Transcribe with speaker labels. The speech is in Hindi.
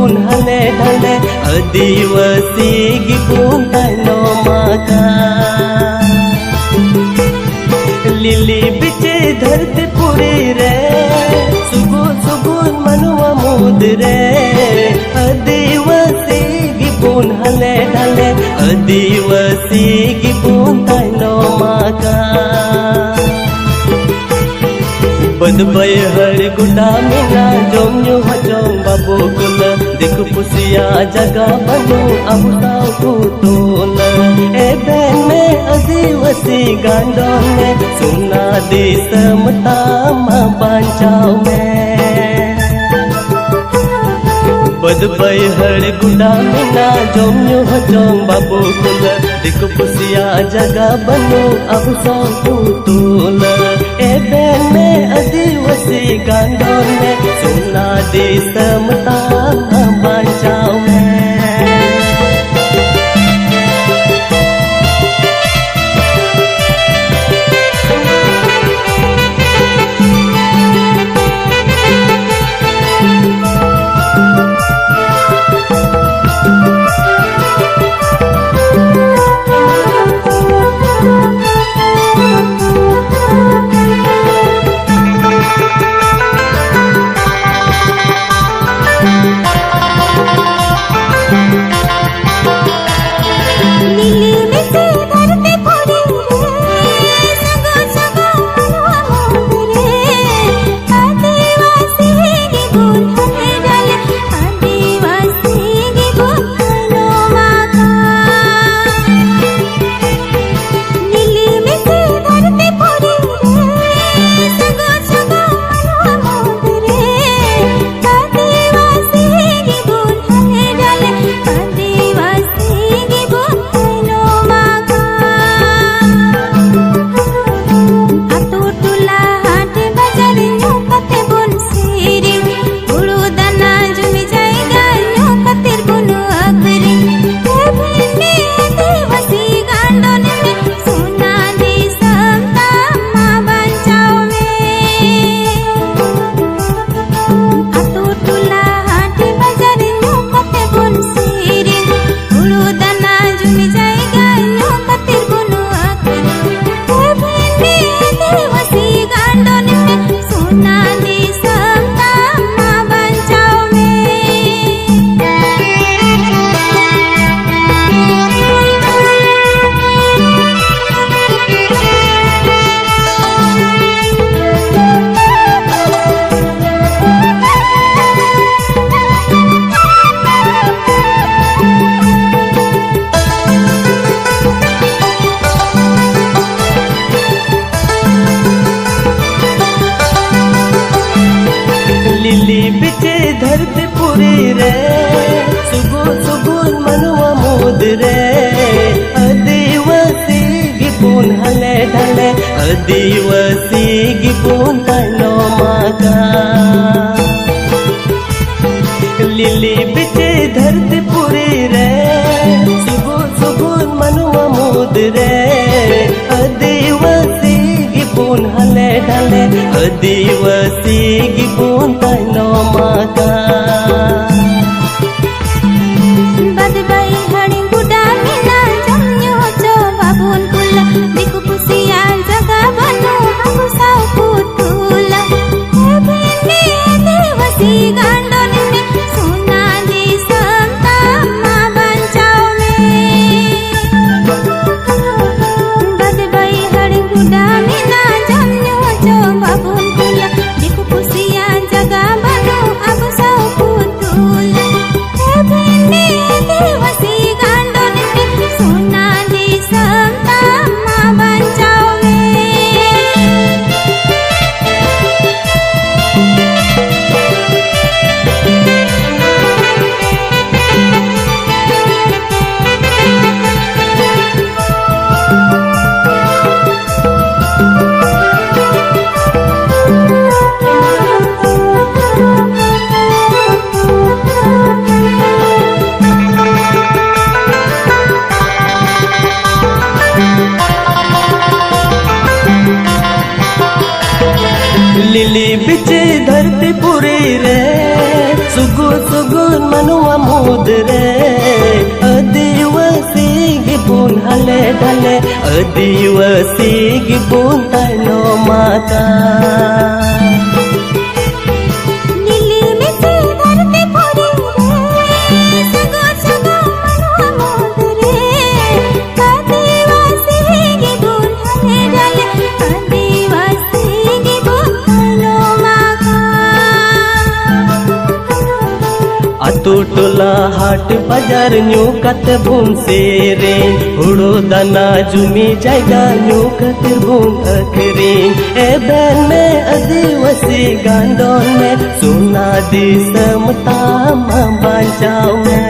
Speaker 1: gibun hale dhale adivasi gibun taino maka lili biche dharti puri re sugun sugun manuwa mud re adivasi gibun hale dhale adivasi gibun taino maka बद हर गुडा मिला जोम्यो हजों बाबू कुल दिख पुसिया जगह बनो अब साउ तोल ए बहन में आदिवासी गांडों में सुना दे समता मां बांचाओ में बद हर गुडा मिला जोम्यो हजों बाबू कुल दिख पुसिया जगह बनो अब साउ तोल ए बहन में आदिवासी गांडों में सुना दे समता बांचाओ में लिली बिचे धरती पुरी रे सुगुन सुगुन मनुआ मुद रे आदिवासी गिपुन हले ढले आदिवासी गिपुन तानो माका लिली बिचे धरती पुरी रे सुगुन सुगुन मनुआ मुद रे आदिवासी गिपुन हले ढले आदिवासी गिपुन तानो माका
Speaker 2: बदबाई हड़ी गुडा मिला जम्यो जो बाबून कुल दिकु पुसिया जगह बनो हम साउ पुतुला ए बेने आदिवासी गांडों में सुना दे समता मां बांचाओ में बदबाई हड़ी गुडा मिला जम्यो जो बाबून कुल दिकु पुसिया जगह बनो अब साउ पुतुला ए बेने आदिवासी गांडों में सुना दे समता मां बांचाओ में
Speaker 1: लिली बिचे धरती पुरी रे सुगुन सुगुन bun manua mudre adiwasi gibun hale dhale adiwasi gibun taino mata
Speaker 2: नीली मिट्टी धरती पूरी रे सगो सगो मनवा मोद रे आदिवासी गिबुन हले डाले आदिवासी गिबुन तानो माका
Speaker 1: Atu tola hat bajar nyukat bun sere hudu dana jumi jaiga nyukat bun akhirin ben me adiwasi gandon me suna di semta membancau me